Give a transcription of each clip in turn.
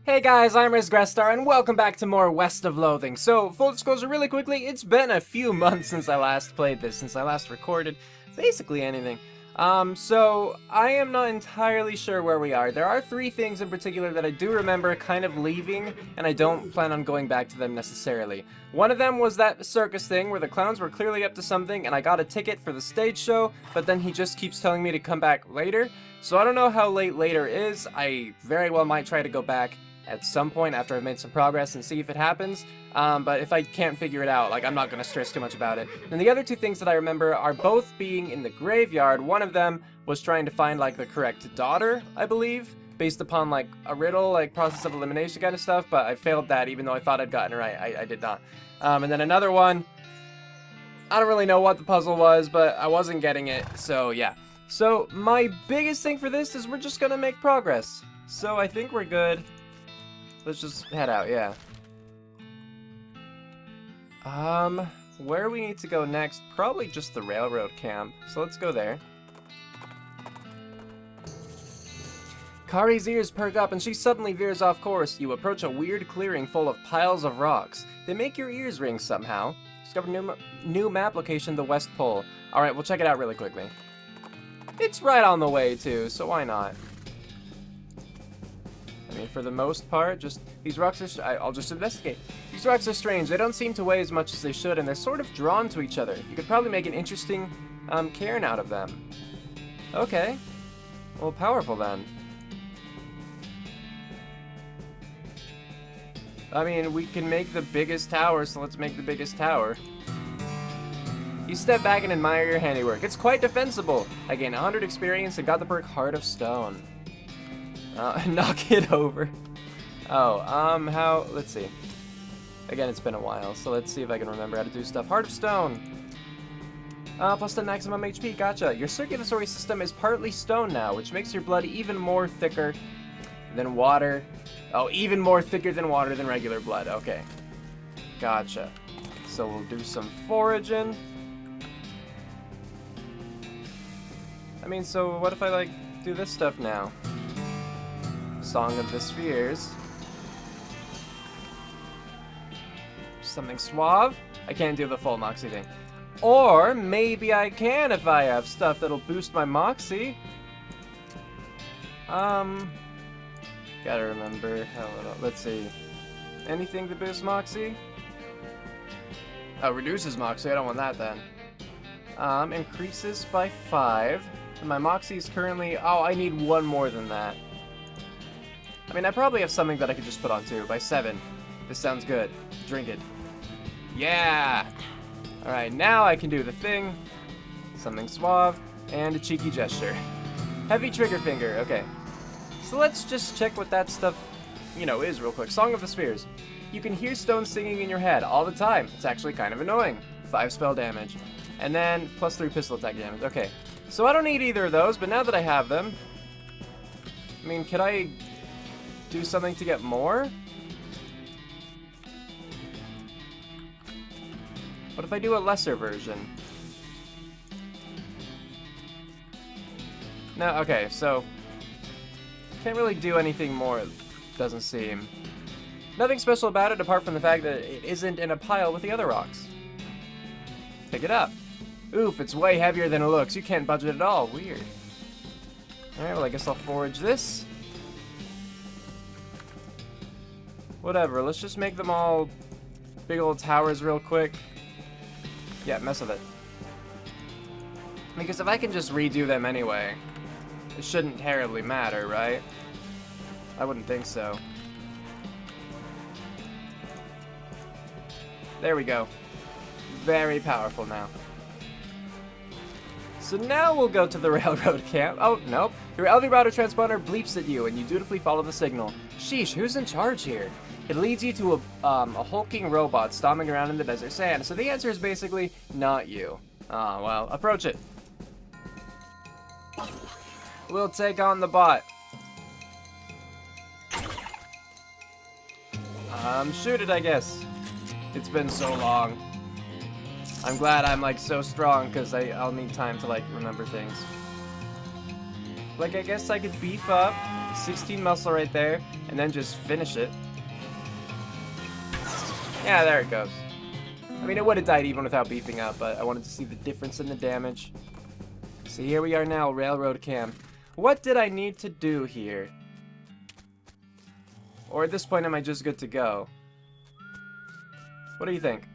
Hey guys, I'm Grestar, and welcome back to more West of Loathing. So, full disclosure really quickly, it's been a few months since I last played this, since I last recorded basically anything. So I am not entirely sure where we are. There are three things in particular that I do remember kind of leaving, and I don't plan on going back to them necessarily. One of them was that circus thing where the clowns were clearly up to something, and I got a ticket for the stage show, but then he just keeps telling me to come back later. So I don't know how late later is. I very well might try to go back at some point after I've made some progress and see if it happens, but if I can't figure it out, like, I'm not going to stress too much about it. And the other two things that I remember are both being in the graveyard. One of them was trying to find, like, the correct daughter, I believe, based upon, like, a riddle, like, process of elimination kind of stuff, but I failed that even though I thought I'd gotten it right. I did not. And then another one, I don't really know what the puzzle was, but I wasn't getting it, so yeah. So my biggest thing for this is we're just going to make progress. So I think we're good. Let's just head out, yeah. Where we need to go next? Probably just the railroad camp. So let's go there. Kari's ears perk up and she suddenly veers off course. You approach a weird clearing full of piles of rocks. They make your ears ring somehow. Discover new map location, the West Pole. Alright, we'll check it out really quickly. It's right on the way too, so why not? I mean, for the most part, just these rocks are. I'll just investigate. These rocks are strange. They don't seem to weigh as much as they should, and they're sort of drawn to each other. You could probably make an interesting cairn out of them. Okay. Well, powerful then. I mean, we can make the biggest tower, so let's make the biggest tower. You step back and admire your handiwork. It's quite defensible. I gained 100 experience and got the perk Heart of Stone. Knock it over. Oh, how, let's see. Again, it's been a while, so let's see if I can remember how to do stuff. Heart of Stone. Plus 10 maximum HP, gotcha. Your circulatory system is partly stone now, which makes your blood even more thicker than water. Oh, even more thicker than water than regular blood, okay. Gotcha. So we'll do some foraging. I mean, so what if I, like, do this stuff now? Song of the Spheres. Something suave? I can't do the full Moxie thing. Or maybe I can if I have stuff that'll boost my Moxie. Gotta remember how it'll, let's see. Anything to boost Moxie? Oh, reduces Moxie, I don't want that then. Increases by 5. And my Moxie is currently, oh, I need one more than that. I mean, I probably have something that I could just put on too. By 7. This sounds good. Drink it. Yeah! Alright, now I can do the thing. Something suave. And a cheeky gesture. Heavy trigger finger. Okay. So let's just check what that stuff, you know, is real quick. Song of the Spheres. You can hear stones singing in your head all the time. It's actually kind of annoying. 5 spell damage. And then plus 3 pistol attack damage. Okay. So I don't need either of those, but now that I have them... I mean, could I do something to get more? What if I do a lesser version? No, okay, so can't really do anything more, it doesn't seem. Nothing special about it apart from the fact that it isn't in a pile with the other rocks. Pick it up. Oof, it's way heavier than it looks. You can't budge it at all. Weird. Alright, well, I guess I'll forage this. Whatever, let's just make them all big old towers real quick. Yeah, mess with it. Because if I can just redo them anyway, it shouldn't terribly matter, right? I wouldn't think so. There we go. Very powerful now. So now we'll go to the railroad camp. Oh, nope. Your Eldorado transponder bleeps at you, and you dutifully follow the signal. Sheesh, who's in charge here? It leads you to a hulking robot stomping around in the desert sand. So the answer is basically not you. Oh, well, approach it. We'll take on the bot. Shoot it, I guess. It's been so long. I'm glad I'm, like, so strong, because I'll need time to, like, remember things. Like, I guess I could beef up 16 muscle right there, and then just finish it. Yeah, there it goes. I mean, it would have died even without beefing up, but I wanted to see the difference in the damage. So here we are now, Railroad Camp. What did I need to do here? Or at this point, am I just good to go? What do you think?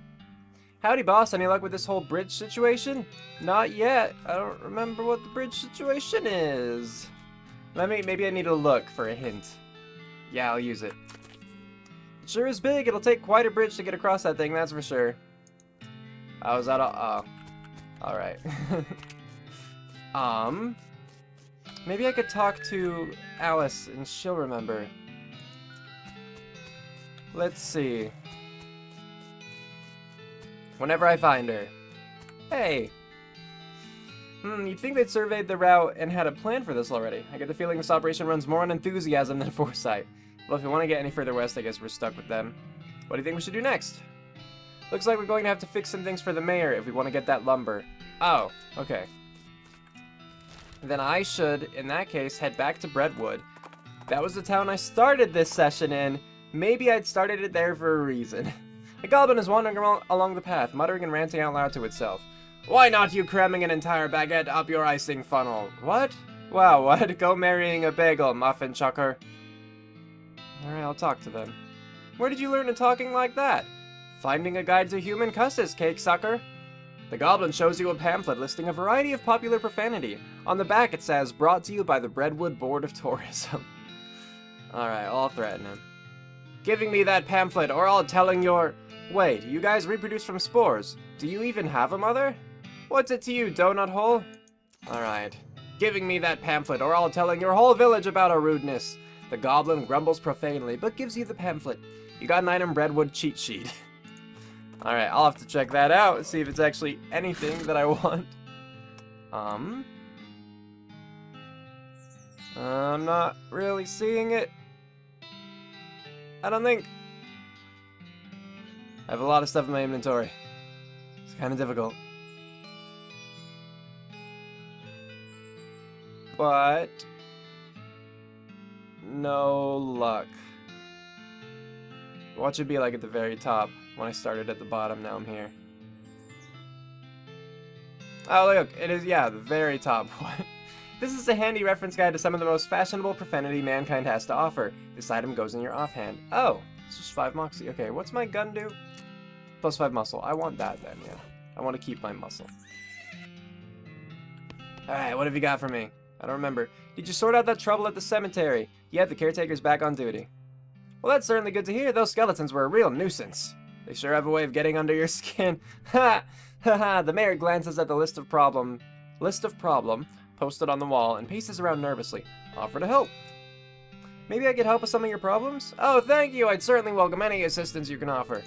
Howdy, boss. Any luck with this whole bridge situation? Not yet. I don't remember what the bridge situation is. Maybe I need to look for a hint. Yeah, I'll use it. It sure is big. It'll take quite a bridge to get across that thing, that's for sure. I was out of... Oh. Alright. Maybe I could talk to Alice and she'll remember. Let's see. Whenever I find her. Hey! You'd think they'd surveyed the route and had a plan for this already. I get the feeling this operation runs more on enthusiasm than foresight. Well, if we want to get any further west, I guess we're stuck with them. What do you think we should do next? Looks like we're going to have to fix some things for the mayor if we want to get that lumber. Oh, okay. Then I should, in that case, head back to Brentwood. That was the town I started this session in. Maybe I'd started it there for a reason. A goblin is wandering along the path, muttering and ranting out loud to itself. Why not you cramming an entire baguette up your icing funnel? What? Wow, what? Go marrying a bagel, muffin chucker. Alright, I'll talk to them. Where did you learn to talking like that? Finding a guide to human cusses, cake sucker. The goblin shows you a pamphlet listing a variety of popular profanity. On the back it says, brought to you by the Brentwood Board of Tourism. Alright, I'll threaten him. Giving me that pamphlet or I'll telling your... Wait, you guys reproduce from spores. Do you even have a mother? What's it to you, donut hole? Alright. Giving me that pamphlet or I'll telling your whole village about our rudeness. The goblin grumbles profanely, but gives you the pamphlet. You got an item Brentwood cheat sheet. Alright, I'll have to check that out and see if it's actually anything that I want. I'm not really seeing it. I don't think... I have a lot of stuff in my inventory. It's kind of difficult. But... no luck. Watch it be like at the very top. When I started at the bottom, now I'm here. Oh, look, it is, yeah, the very top one. This is a handy reference guide to some of the most fashionable profanity mankind has to offer. This item goes in your offhand. Oh, it's just 5 moxie. Okay, what's my gun do? Plus 5 muscle. I want that then, yeah. I want to keep my muscle. Alright, what have you got for me? I don't remember. Did you sort out that trouble at the cemetery? Yeah, the caretaker's back on duty. Well, that's certainly good to hear. Those skeletons were a real nuisance. They sure have a way of getting under your skin. Ha! Ha ha! The mayor glances at the list of problem posted on the wall and paces around nervously. Offer to help. Maybe I could help with some of your problems? Oh, thank you! I'd certainly welcome any assistance you can offer.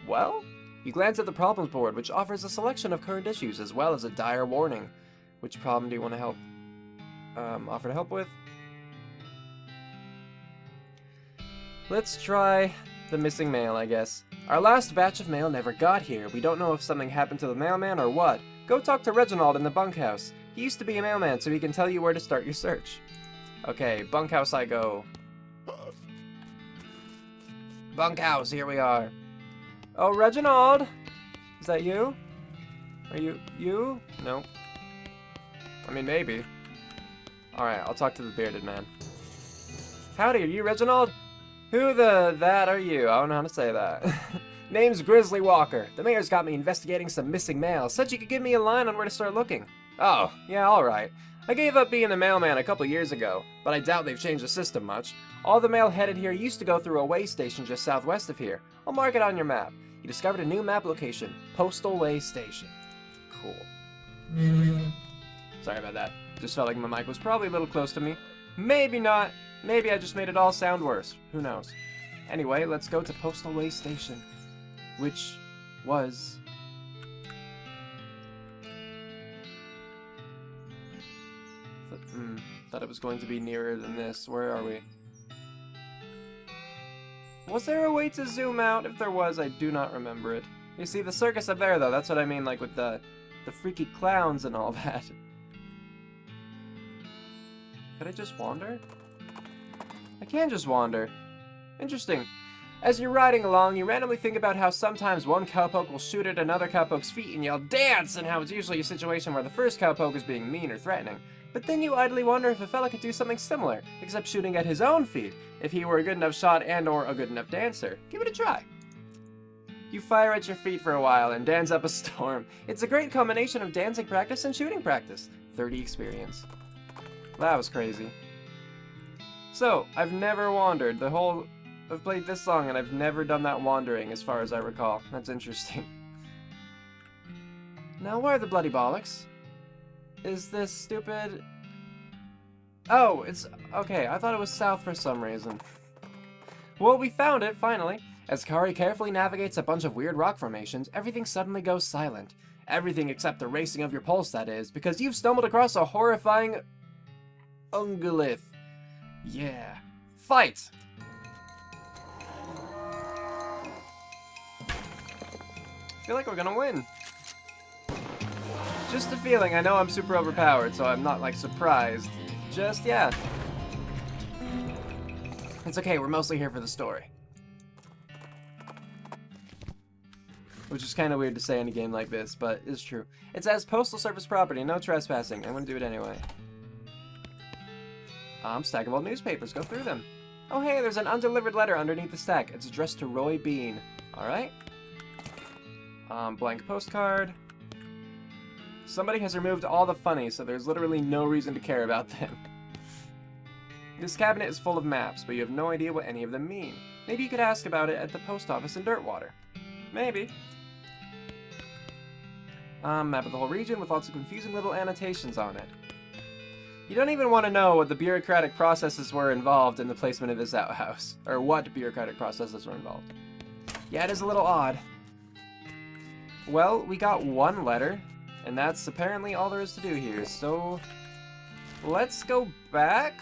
Well, you glance at the problems board, which offers a selection of current issues as well as a dire warning. Which problem do you want to help? Offer to help with? Let's try the missing mail, I guess. Our last batch of mail never got here. We don't know if something happened to the mailman or what. Go talk to Reginald in the bunkhouse. He used to be a mailman, so he can tell you where to start your search. Okay, bunkhouse I go. Bunkhouse, here we are. Oh, Reginald! Is that you? Are you? No. I mean, maybe. Alright, I'll talk to the bearded man. Howdy, are you Reginald? Who that are you? I don't know how to say that. Name's Grizzly Walker. The mayor's got me investigating some missing mail. Said you could give me a line on where to start looking. Oh, yeah, alright. I gave up being a mailman a couple years ago, but I doubt they've changed the system much. All the mail headed here used to go through a way station just southwest of here. I'll mark it on your map. You discovered a new map location. Postal Way Station. Cool. Sorry about that. Just felt like my mic was probably a little close to me. Maybe not. Maybe I just made it all sound worse. Who knows? Anyway, let's go to Postal Way Station. Which was... thought it was going to be nearer than this. Where are we? Was there a way to zoom out? If there was, I do not remember it. You see, the circus up there, though, that's what I mean, like with the freaky clowns and all that. Could I just wander? I can just wander. Interesting. As you're riding along, you randomly think about how sometimes one cowpoke will shoot at another cowpoke's feet and yell, "Dance!" and how it's usually a situation where the first cowpoke is being mean or threatening. But then you idly wonder if a fella could do something similar, except shooting at his own feet, if he were a good enough shot and or a good enough dancer. Give it a try. You fire at your feet for a while and dance up a storm. It's a great combination of dancing practice and shooting practice. 30 experience. That was crazy. So, I've never wandered. I've played this song and I've never done that wandering as far as I recall. That's interesting. Now where are the bloody bollocks? Is this stupid? Oh, it's... okay, I thought it was south for some reason. Well, we found it, finally. As Kari carefully navigates a bunch of weird rock formations, everything suddenly goes silent. Everything except the racing of your pulse, that is, because you've stumbled across a horrifying... ungulith. Yeah. Fight! I feel like we're gonna win. Just a feeling. I know I'm super overpowered, so I'm not, like, surprised. Just, yeah. It's okay, we're mostly here for the story. Which is kind of weird to say in a game like this, but it's true. It says Postal Service property, no trespassing. I'm gonna do it anyway. Stack of old newspapers, go through them. Oh hey, there's an undelivered letter underneath the stack. It's addressed to Roy Bean. Alright. Blank postcard. Somebody has removed all the funnies, so there's literally no reason to care about them. This cabinet is full of maps, but you have no idea what any of them mean. Maybe you could ask about it at the post office in Dirtwater. Maybe. Map of the whole region with lots of confusing little annotations on it. You don't even want to know what the bureaucratic processes were involved in the placement of this outhouse. Or what bureaucratic processes were involved. Yeah, it is a little odd. Well, we got one letter, and that's apparently all there is to do here, so... let's go back?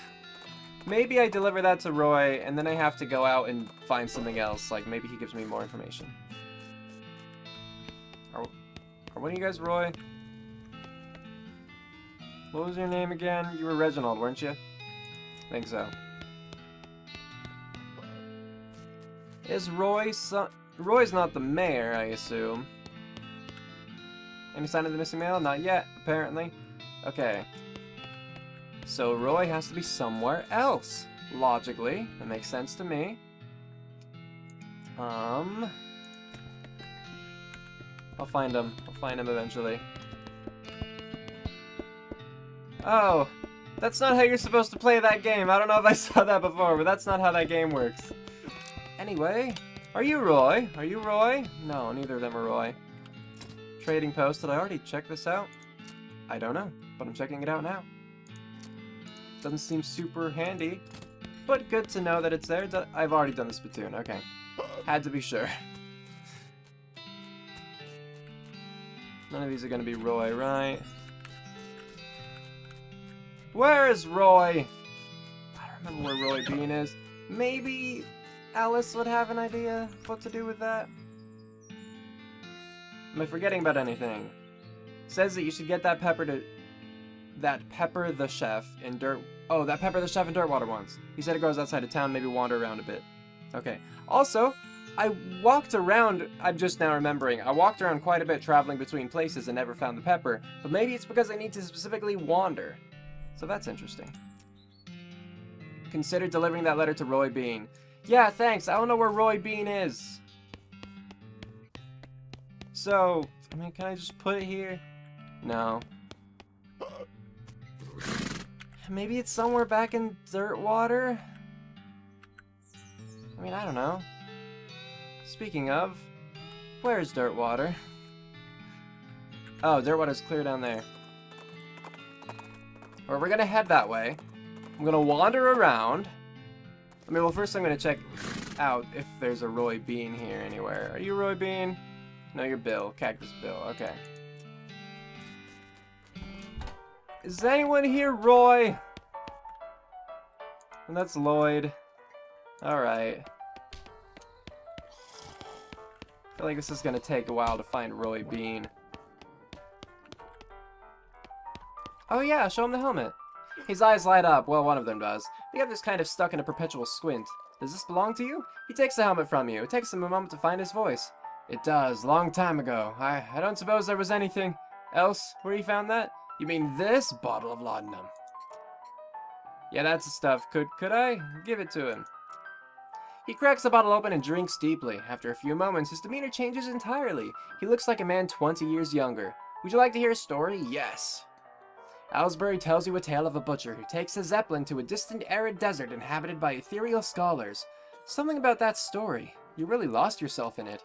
Maybe I deliver that to Roy, and then I have to go out and find something else, like maybe he gives me more information. Are one of you guys Roy? What was your name again? You were Reginald, weren't you? I think so. Is Roy Roy's not the mayor, I assume. Any sign of the missing mail? Not yet, apparently. Okay. So Roy has to be somewhere else. Logically. That makes sense to me. I'll find him. I'll find him eventually. Oh, that's not how you're supposed to play that game. I don't know if I saw that before, but that's not how that game works. Anyway, are you Roy? Are you Roy? No, neither of them are Roy. Trading post. Did I already check this out? I don't know, but I'm checking it out now. Doesn't seem super handy, but good to know that it's there. I've already done the spittoon. Okay. Had to be sure. None of these are going to be Roy, right? Where is Roy? I don't remember where Roy Bean is. Maybe Alice would have an idea what to do with that? Am I forgetting about anything? It says that you should get that Pepper the Chef in Dirtwater once. He said it grows outside of town, maybe wander around a bit. Okay. Also, I walked around, I'm just now remembering, I walked around quite a bit traveling between places and never found the pepper, but maybe it's because I need to specifically wander. So that's interesting. Consider delivering that letter to Roy Bean. Yeah, thanks. I don't know where Roy Bean is. So, I mean, can I just put it here? No. Maybe it's somewhere back in Dirtwater? I mean, I don't know. Speaking of, where's Dirtwater? Oh, Dirtwater's clear down there. Or we're gonna head that way. I'm gonna wander around. I mean, well, first I'm gonna check out if there's a Roy Bean here anywhere. Are you Roy Bean? No, you're Bill. Cactus Bill. Okay. Is anyone here Roy? And that's Lloyd. Alright. I feel like this is gonna take a while to find Roy Bean. Oh yeah, show him the helmet. His eyes light up. Well, one of them does. The other's kind of stuck in a perpetual squint. Does this belong to you? He takes the helmet from you. It takes him a moment to find his voice. It does. Long time ago. I don't suppose there was anything else where you found that? You mean this bottle of laudanum? Yeah, that's the stuff. Could I? Give it to him. He cracks the bottle open and drinks deeply. After a few moments, his demeanor changes entirely. He looks like a man 20 years younger. Would you like to hear a story? Yes. Ellsbury tells you a tale of a butcher who takes a zeppelin to a distant arid desert inhabited by ethereal scholars. Something about that story. You really lost yourself in it.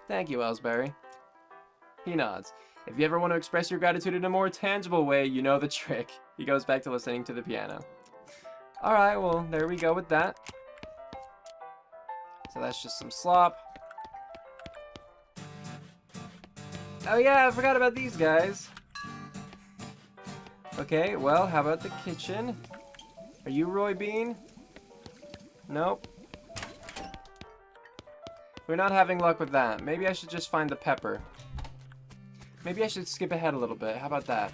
Thank you, Ellsbury. He nods. If you ever want to express your gratitude in a more tangible way, you know the trick. He goes back to listening to the piano. Alright, well, there we go with that. So that's just some slop. Oh yeah, I forgot about these guys. Okay, well, how about the kitchen? Are you Roy Bean? Nope. We're not having luck with that. Maybe I should just find the pepper. Maybe I should skip ahead a little bit. How about that?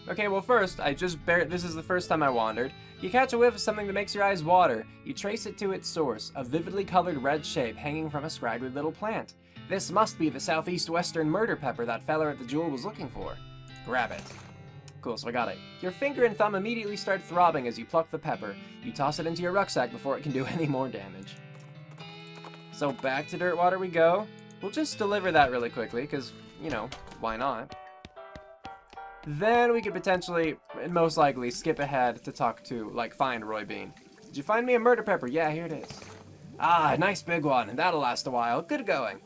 Okay, well first, this is the first time I wandered. You catch a whiff of something that makes your eyes water. You trace it to its source, a vividly colored red shape hanging from a scraggly little plant. This must be the southeast-western murder pepper that feller at the Jewel was looking for. Grab it. Cool, so I got it. Your finger and thumb immediately start throbbing as you pluck the pepper. You toss it into your rucksack before it can do any more damage. So back to Dirtwater we go. We'll just deliver that really quickly, because, you know, why not? Then we could potentially, and most likely, skip ahead to talk to, like, find Roy Bean. Did you find me a murder pepper? Yeah, here it is. Ah, nice big one, and that'll last a while. Good going.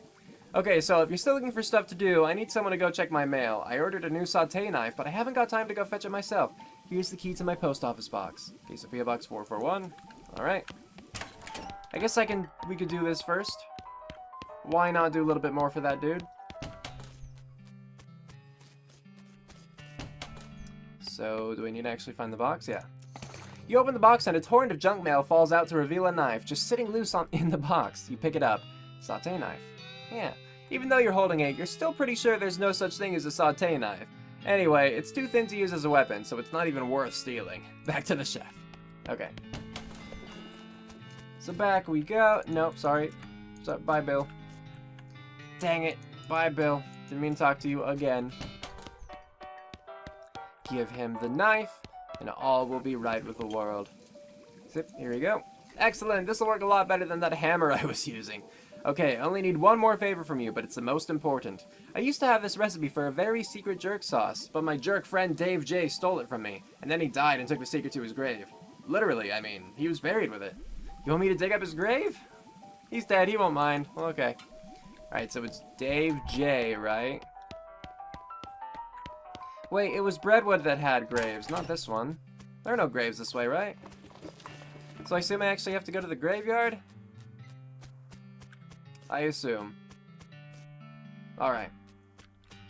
Okay, so if you're still looking for stuff to do, I need someone to go check my mail. I ordered a new sauté knife, but I haven't got time to go fetch it myself. Here's the key to my post office box. Okay, so P.O. Box 441. Alright. I guess we could do this first. Why not do a little bit more for that dude? So, do we need to actually find the box? Yeah. You open the box and a torrent of junk mail falls out to reveal a knife just sitting loose in the box. You pick it up. Sauté knife. Yeah. Even though you're holding it, you're still pretty sure there's no such thing as a sauté knife. Anyway, it's too thin to use as a weapon, so it's not even worth stealing. Back to the chef. Okay. So back we go. Nope, sorry. Bye, Bill. Dang it. Bye, Bill. Didn't mean to talk to you again. Give him the knife, and all will be right with the world. Zip, here we go. Excellent, this will work a lot better than that hammer I was using. Okay, I only need one more favor from you, but it's the most important. I used to have this recipe for a very secret jerk sauce, but my jerk friend Dave J stole it from me, and then he died and took the secret to his grave. Literally, I mean, he was buried with it. You want me to dig up his grave? He's dead, he won't mind. Well, okay. Alright, so it's Dave J, right? Wait, it was Breadwood that had graves, not this one. There are no graves this way, right? So I assume I actually have to go to the graveyard? I assume. Alright.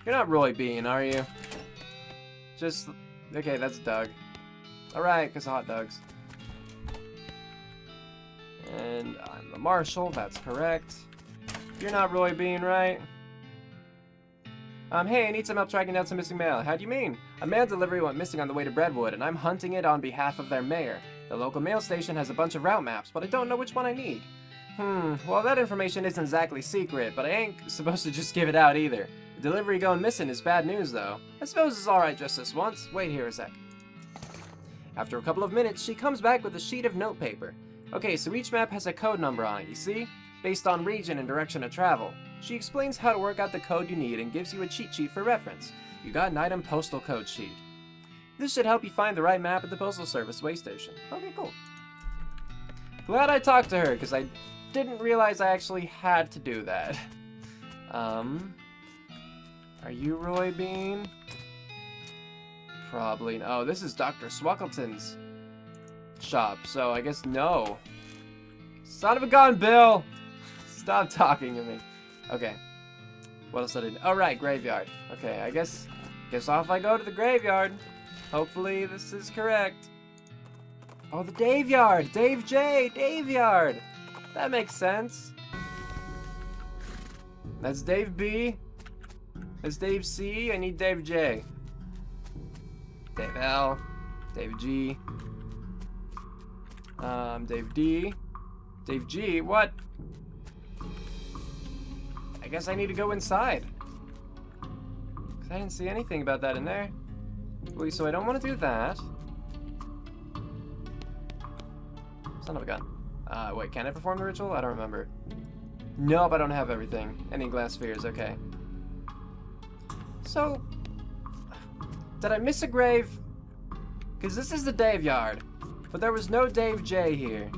You're not Roy Bean, are you? Just... Okay, that's Doug. Alright, because hot dogs. And I'm the marshal, that's correct. You're not Roy Bean, right? Hey, I need some help tracking down some missing mail. How do you mean? A mail delivery went missing on the way to Breadwood, and I'm hunting it on behalf of their mayor. The local mail station has a bunch of route maps, but I don't know which one I need. Well, that information isn't exactly secret, but I ain't supposed to just give it out either. The delivery going missing is bad news, though. I suppose it's alright just this once. Wait here a sec. After a couple of minutes, she comes back with a sheet of notepaper. Okay, so each map has a code number on it, you see? Based on region and direction of travel. She explains how to work out the code you need and gives you a cheat sheet for reference. You got an item postal code sheet. This should help you find the right map at the Postal Service way station. Okay, cool. Glad I talked to her, because I didn't realize I actually had to do that. Are you Roy Bean? Probably. Oh, this is Dr. Swackleton's shop, so I guess no. Son of a gun, Bill! Stop talking to me. Okay. What else did I do? Oh, right, graveyard. Okay, I guess off I go to the graveyard. Hopefully this is correct. Oh, the Dave Yard! Dave J! Dave Yard! That makes sense. That's Dave B. That's Dave C. I need Dave J. Dave L. Dave G. Dave D. Dave G. What? I guess I need to go inside. Because I didn't see anything about that in there. Wait, so I don't want to do that. Son of a gun. Wait, can I perform the ritual? I don't remember. Nope, I don't have everything. Any glass spheres, okay. So, did I miss a grave? Because this is the Dave Yard, but there was no Dave J here.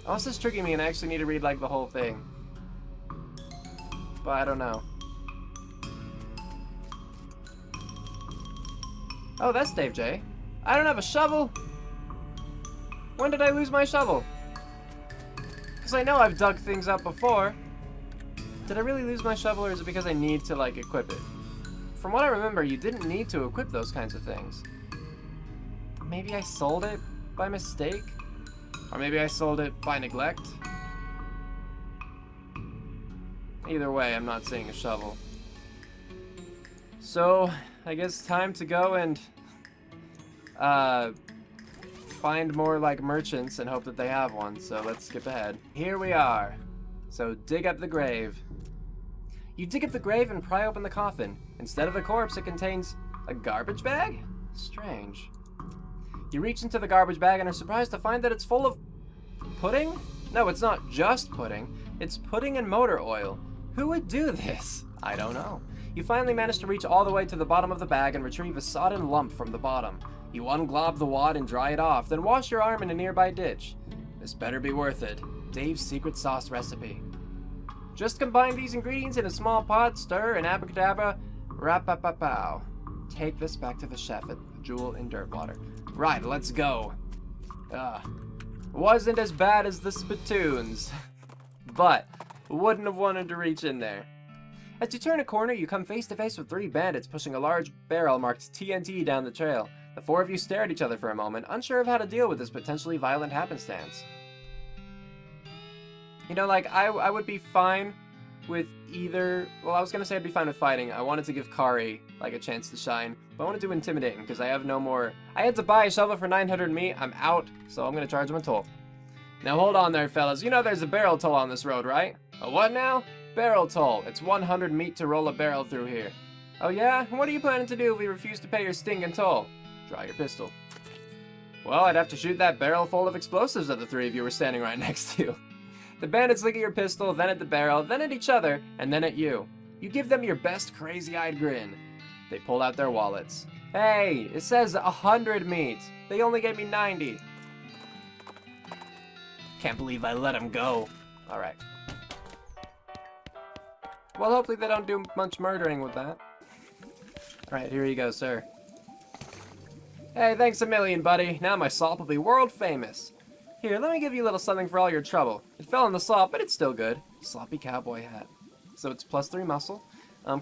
Oh, this is tricking me and I actually need to read, like, the whole thing. But I don't know. Oh, that's Dave J. I don't have a shovel! When did I lose my shovel? Because I know I've dug things up before. Did I really lose my shovel, or is it because I need to, like, equip it? From what I remember, you didn't need to equip those kinds of things. Maybe I sold it by mistake? Or maybe I sold it by neglect? Either way, I'm not seeing a shovel. So, I guess time to go and find more, like, merchants and hope that they have one. So let's skip ahead. Here we are. So dig up the grave. You dig up the grave and pry open the coffin. Instead of a corpse, it contains a garbage bag? Strange. You reach into the garbage bag and are surprised to find that it's full of pudding? No, it's not just pudding. It's pudding and motor oil. Who would do this? I don't know. You finally manage to reach all the way to the bottom of the bag and retrieve a sodden lump from the bottom. You unglob the wad and dry it off, then wash your arm in a nearby ditch. This better be worth it. Dave's secret sauce recipe. Just combine these ingredients in a small pot, stir, and abracadabra, rap-a-pa-pow. Take this back to the chef at Jewel in Dirtwater. Right, let's go. Wasn't as bad as the spittoons, but wouldn't have wanted to reach in there. As you turn a corner, you come face to face with 3 bandits pushing a large barrel marked TNT down the trail. The 4 of you stare at each other for a moment, unsure of how to deal with this potentially violent happenstance. You know, like, I would be fine with either... Well, I was gonna say I'd be fine with fighting. I wanted to give Kari, like, a chance to shine. But I want to do intimidating, because I have no more... I had to buy a shovel for 900 meat. I'm out, so I'm gonna charge him a toll. Now, hold on there, fellas. You know there's a barrel toll on this road, right? A what now? Barrel toll. It's 100 meat to roll a barrel through here. Oh, yeah? What are you planning to do if we refuse to pay your stinking toll? Draw your pistol. Well, I'd have to shoot that barrel full of explosives that the 3 of you were standing right next to. The bandits look at your pistol, then at the barrel, then at each other, and then at you. You give them your best crazy-eyed grin. They pull out their wallets. Hey, it says 100 meat. They only gave me 90. Can't believe I let them go. Alright. Well, hopefully they don't do much murdering with that. Alright, here you go, sir. Hey, thanks a million, buddy. Now my salt will be world famous. Here, let me give you a little something for all your trouble. It fell in the slop, but it's still good. Sloppy cowboy hat. So it's +3 muscle.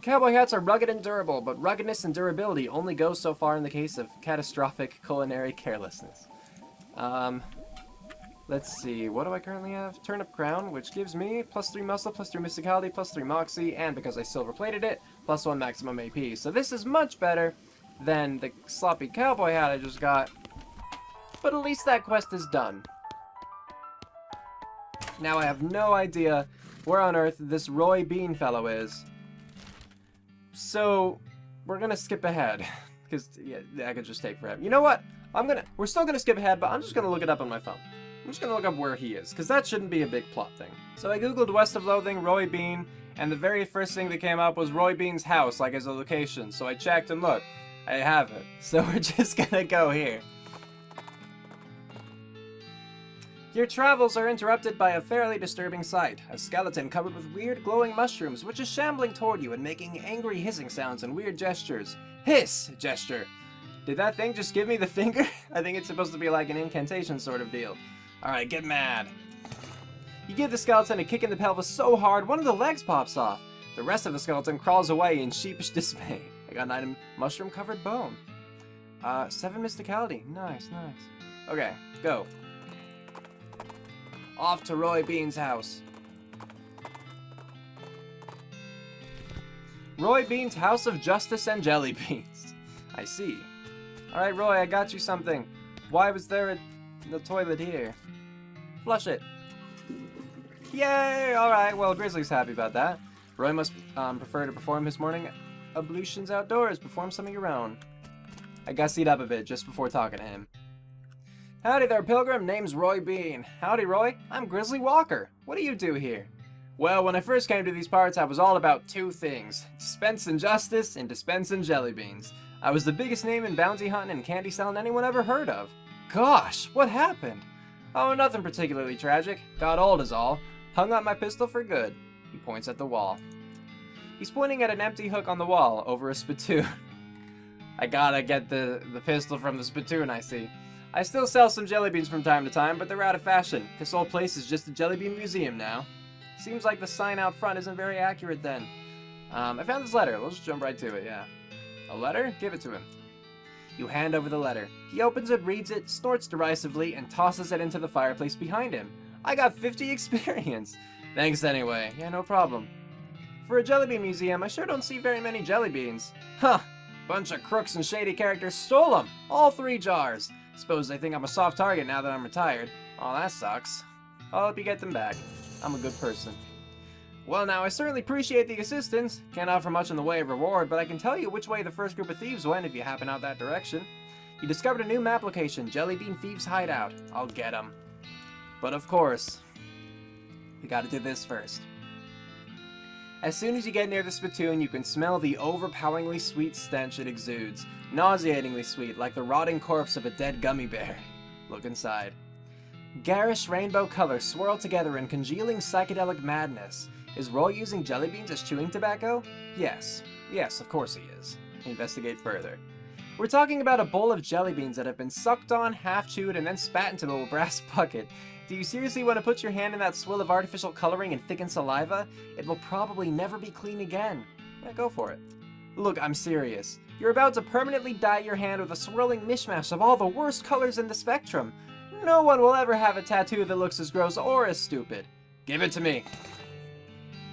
Cowboy hats are rugged and durable, but ruggedness and durability only go so far in the case of catastrophic culinary carelessness. Let's see, what do I currently have? Turnip crown, which gives me +3 muscle, +3 mysticality, +3 moxie, and because I silver plated it, +1 maximum AP. So this is much better than the sloppy cowboy hat I just got. But at least that quest is done. Now I have no idea where on earth this Roy Bean fellow is. So we're gonna skip ahead. Because yeah, that could just take forever. You know what? We're still gonna skip ahead, but I'm just gonna look it up on my phone. I'm just gonna look up where he is, because that shouldn't be a big plot thing. So I googled West of Loathing, Roy Bean, and the very first thing that came up was Roy Bean's house, like as a location. So I checked and look, I have it. So we're just gonna go here. Your travels are interrupted by a fairly disturbing sight. A skeleton covered with weird glowing mushrooms, which is shambling toward you and making angry hissing sounds and weird gestures. Hiss! Gesture. Did that thing just give me the finger? I think it's supposed to be like an incantation sort of deal. Alright, get mad. You give the skeleton a kick in the pelvis so hard, one of the legs pops off. The rest of the skeleton crawls away in sheepish dismay. I got an item, mushroom-covered bone. 7 mysticality. Nice, nice. Okay, go. Off to Roy Bean's house. Roy Bean's House of Justice and Jelly Beans. I see. Alright, Roy, I got you something. Why was there the toilet here? Flush it. Yay! Alright, well, Grizzly's happy about that. Roy must prefer to perform his morning ablutions outdoors. Perform some of your own. I gussied up a bit just before talking to him. Howdy there, Pilgrim. Name's Roy Bean. Howdy, Roy. I'm Grizzly Walker. What do you do here? Well, when I first came to these parts, I was all about 2 things. Dispensing justice and dispensing jelly beans. I was the biggest name in bounty hunting and candy selling anyone ever heard of. Gosh, what happened? Oh, nothing particularly tragic. Got old is all. Hung up my pistol for good. He points at the wall. He's pointing at an empty hook on the wall over a spittoon. I gotta get the pistol from the spittoon, I see. I still sell some jelly beans from time to time, but they're out of fashion. This whole place is just a jelly bean museum now. Seems like the sign out front isn't very accurate then. I found this letter. Let's just jump right to it, yeah. A letter? Give it to him. You hand over the letter. He opens it, reads it, snorts derisively, and tosses it into the fireplace behind him. I got 50 experience. Thanks anyway. Yeah, no problem. For a jelly bean museum, I sure don't see very many jelly beans. Huh. Bunch of crooks and shady characters stole them. All 3 jars. Suppose they think I'm a soft target now that I'm retired. Oh, that sucks. I'll help you get them back. I'm a good person. Well, now, I certainly appreciate the assistance. Can't offer much in the way of reward, but I can tell you which way the first group of thieves went if you happen out that direction. You discovered a new map location, Jelly Bean Thieves Hideout. I'll get 'em. But of course, we gotta do this first. As soon as you get near the spittoon, you can smell the overpoweringly sweet stench it exudes. Nauseatingly sweet, like the rotting corpse of a dead gummy bear. Look inside. Garish rainbow colors swirl together in congealing psychedelic madness. Is Roy using jelly beans as chewing tobacco? Yes. Yes, of course he is. Investigate further. We're talking about a bowl of jelly beans that have been sucked on, half-chewed, and then spat into a little brass bucket. Do you seriously want to put your hand in that swill of artificial coloring and thickened saliva? It will probably never be clean again. Yeah, go for it. Look, I'm serious. You're about to permanently dye your hand with a swirling mishmash of all the worst colors in the spectrum. No one will ever have a tattoo that looks as gross or as stupid. Give it to me.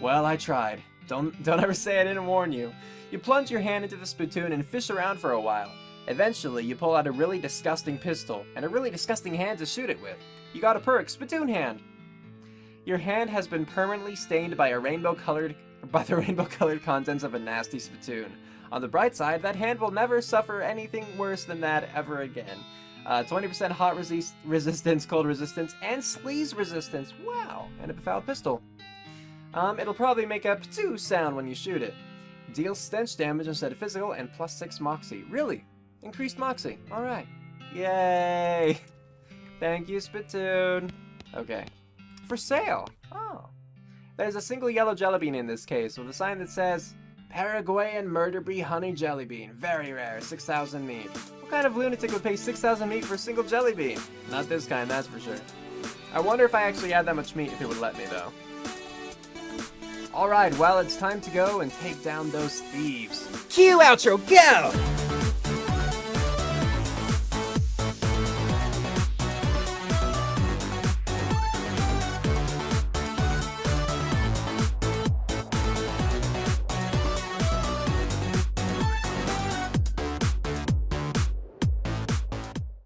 Well, I tried. Don't ever say I didn't warn you. You plunge your hand into the spittoon and fish around for a while. Eventually, you pull out a really disgusting pistol and a really disgusting hand to shoot it with. You got a perk, spittoon hand. Your hand has been permanently stained by the rainbow-colored contents of a nasty spittoon. On the bright side, that hand will never suffer anything worse than that ever again. 20% hot resistance, cold resistance, and sleaze resistance. Wow, and a befouled pistol. It'll probably make a ptoo sound when you shoot it. Deals stench damage instead of physical, and +6 moxie. Really? Increased moxie. Alright. Yay! Thank you, spittoon. Okay. For sale! Oh. There's a single yellow jelly bean in this case, with a sign that says, Paraguayan murder bee honey jelly bean. Very rare, 6,000 meat. What kind of lunatic would pay 6,000 meat for a single jelly bean? Not this kind, that's for sure. I wonder if I actually had that much meat if it would let me, though. Alright, well, it's time to go and take down those thieves. Cue outro, go!